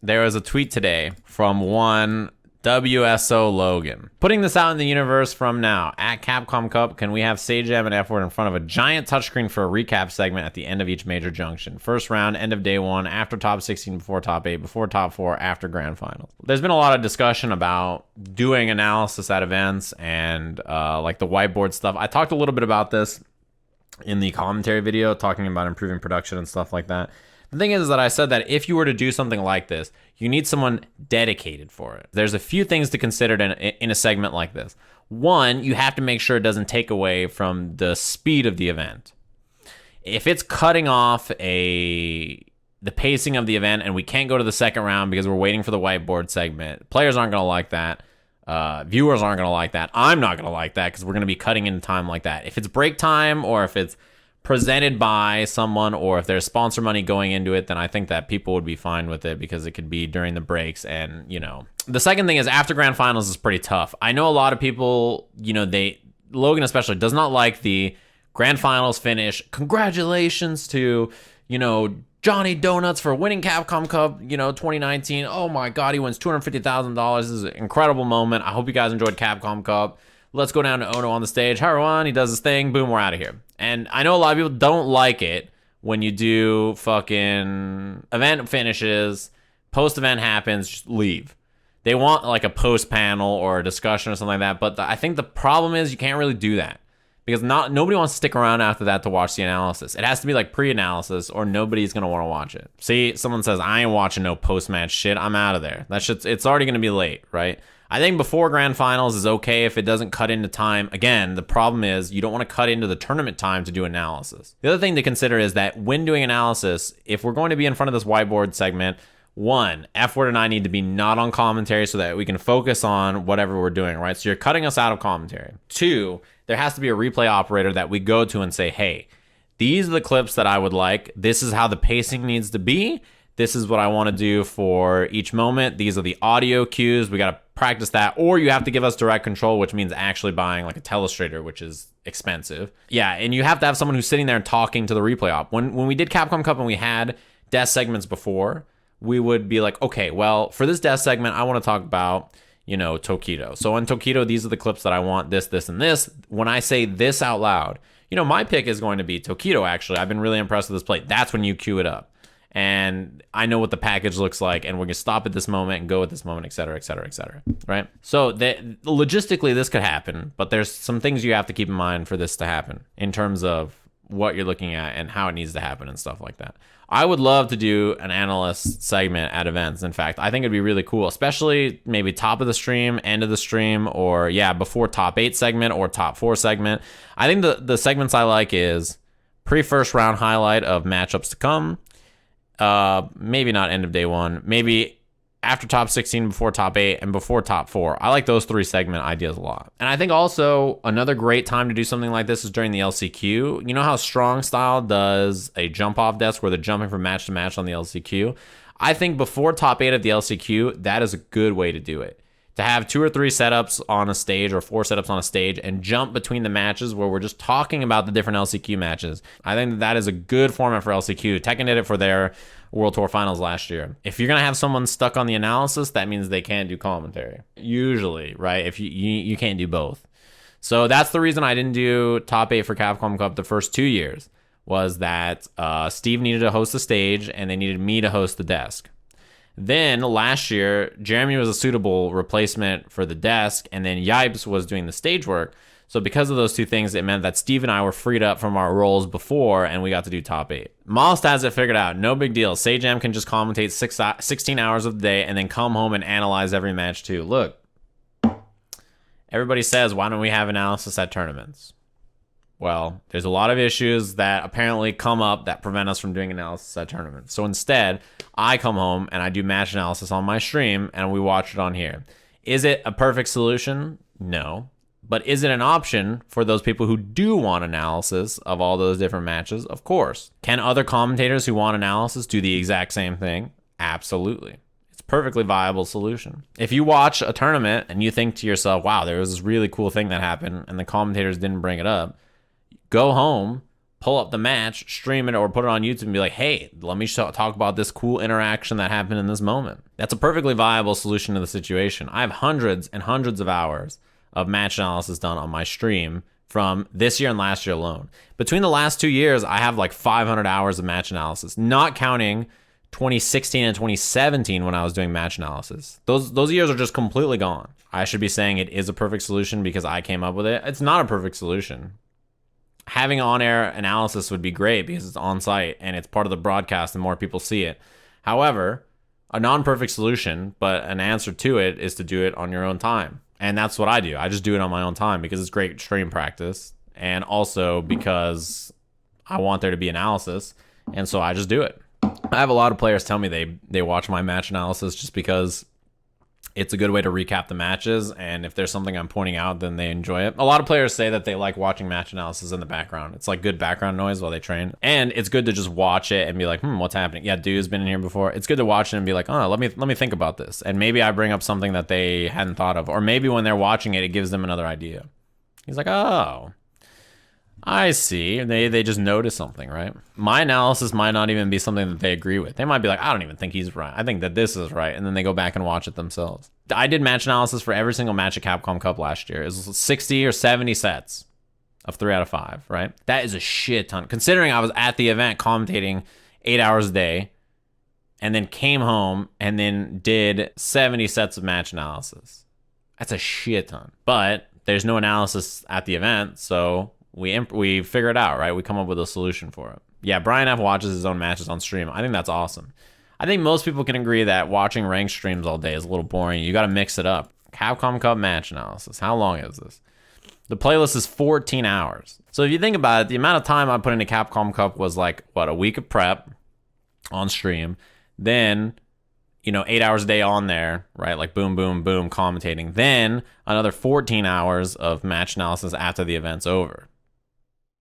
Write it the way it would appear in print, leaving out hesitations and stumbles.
there was a tweet today from one WSO Logan. Putting this out in the universe from now. At Capcom Cup, can we have Sajam and F-Word in front of a giant touchscreen for a recap segment at the end of each major junction? First round, end of day one, after top 16, before top 8, before top 4, after grand finals. There's been a lot of discussion about doing analysis at events and like the whiteboard stuff. I talked a little bit about this in the commentary video, talking about improving production and stuff like that. The thing is that I said that if you were to do something like this, you need someone dedicated for it. There's a few things to consider in a segment like this. One, you have to make sure it doesn't take away from the speed of the event. If it's cutting off the pacing of the event and we can't go to the second round because we're waiting for the whiteboard segment, players aren't going to like that. Viewers aren't going to like that. I'm not going to like that because we're going to be cutting into time like that. If it's break time or if it's presented by someone or if there's sponsor money going into it, then I think that people would be fine with it because it could be during the breaks. And, you know, the second thing is after grand finals is pretty tough. I know a lot of people, you know, Logan especially does not like the grand finals finish. Congratulations to, you know, Johnny Donuts for winning Capcom Cup, you know, 2019. Oh my God, he wins $250,000. This is an incredible moment. I hope you guys enjoyed Capcom Cup. Let's go down to Ono on the stage. Hi, everyone. He does his thing. Boom, we're out of here. And I know a lot of people don't like it when you do fucking event finishes, post-event happens, just leave. They want like a post-panel or a discussion or something like that. But I think the problem is you can't really do that because nobody wants to stick around after that to watch the analysis. It has to be like pre-analysis or nobody's going to want to watch it. See, someone says, I ain't watching no post-match shit. I'm out of there. That shit's, it's already going to be late, right? I think before grand finals is okay if it doesn't cut into time. Again, the problem is you don't want to cut into the tournament time to do analysis. The other thing to consider is that when doing analysis, if we're going to be in front of this whiteboard segment, one, F-Word and I need to be not on commentary so that we can focus on whatever we're doing, right? So you're cutting us out of commentary. Two, there has to be a replay operator that we go to and say, hey, these are the clips that I would like. This is how the pacing needs to be. This is what I want to do for each moment. These are the audio cues. We got to practice that. Or you have to give us direct control, which means actually buying like a telestrator, which is expensive. Yeah, and you have to have someone who's sitting there and talking to the replay op. When we did Capcom Cup and we had desk segments before, we would be like, okay, well, for this desk segment, I want to talk about, you know, Tokido. So on Tokido, these are the clips that I want, this, this, and this. When I say this out loud, you know, my pick is going to be Tokido, actually. I've been really impressed with this play. That's when you cue it up. And I know what the package looks like, and we're gonna stop at this moment and go at this moment, et cetera, et cetera, et cetera, right? So logistically, this could happen, but there's some things you have to keep in mind for this to happen in terms of what you're looking at and how it needs to happen and stuff like that. I would love to do an analyst segment at events. In fact, I think it'd be really cool, especially maybe top of the stream, end of the stream, or yeah, before top 8 segment or top 4 segment. I think the segments I like is pre-first round highlight of matchups to come. Maybe not end of day one, maybe after top 16, before top 8, and before top 4. I like those 3 segment ideas a lot. And I think also another great time to do something like this is during the LCQ. You know how Strong Style does a jump off desk where they're jumping from match to match on the LCQ? I think before top 8 of the LCQ, that is a good way to do it. To have 2 or 3 setups on a stage or 4 setups on a stage and jump between the matches where we're just talking about the different LCQ matches. I think that is a good format for LCQ. Tekken did it for their World Tour Finals last year. If you're going to have someone stuck on the analysis, that means they can't do commentary. Usually, right? If you can't do both. So that's the reason I didn't do top 8 for Capcom Cup the first 2 years, was that Steve needed to host the stage and they needed me to host the desk. Then last year, Jeremy was a suitable replacement for the desk, and then Yipes was doing the stage work. So because of those 2 things, it meant that Steve and I were freed up from our roles before, and we got to do top 8. Moste has it figured out. No big deal. Sajam can just commentate 16 hours of the day and then come home and analyze every match too. Look, everybody says, why don't we have analysis at tournaments? Well, there's a lot of issues that apparently come up that prevent us from doing analysis at tournaments. So instead, I come home and I do match analysis on my stream and we watch it on here. Is it a perfect solution? No. But is it an option for those people who do want analysis of all those different matches? Of course. Can other commentators who want analysis do the exact same thing? Absolutely. It's a perfectly viable solution. If you watch a tournament and you think to yourself, wow, there was this really cool thing that happened and the commentators didn't bring it up, go home, pull up the match, stream it, or put it on YouTube and be like, hey, let me talk about this cool interaction that happened in this moment. That's a perfectly viable solution to the situation. I have hundreds and hundreds of hours of match analysis done on my stream from this year and last year alone. Between the last 2 years, I have like 500 hours of match analysis, not counting 2016 and 2017 when I was doing match analysis. Those years are just completely gone. I should be saying it is a perfect solution because I came up with it. It's not a perfect solution. Having on-air analysis would be great because it's on-site and it's part of the broadcast and more people see it. However, a non-perfect solution, but an answer to it, is to do it on your own time. And that's what I do. I just do it on my own time because it's great stream practice, and also because I want there to be analysis, and so I just do it. I have a lot of players tell me they watch my match analysis just because it's a good way to recap the matches, and if there's something I'm pointing out, then they enjoy it. A lot of players say that they like watching match analysis in the background. It's like good background noise while they train, and it's good to just watch it and be like, what's happening? Yeah, dude's been in here before. It's good to watch it and be like, oh, let me think about this, and maybe I bring up something that they hadn't thought of, or maybe when they're watching it, it gives them another idea. He's like, oh, I see. They just notice something, right? My analysis might not even be something that they agree with. They might be like, I don't even think he's right. I think that this is right. And then they go back and watch it themselves. I did match analysis for every single match at Capcom Cup last year. It was 60 or 70 sets of 3 out of 5, right? That is a shit ton. Considering I was at the event commentating 8 hours a day and then came home and then did 70 sets of match analysis. That's a shit ton. But there's no analysis at the event, so we figure it out, right? We come up with a solution for it. Yeah, Brian F. watches his own matches on stream. I think that's awesome. I think most people can agree that watching ranked streams all day is a little boring. You got to mix it up. Capcom Cup match analysis. How long is this? The playlist is 14 hours. So if you think about it, the amount of time I put into Capcom Cup was like, a week of prep on stream. Then, 8 hours a day on there, right? Like boom, boom, boom, commentating. Then another 14 hours of match analysis after the event's over.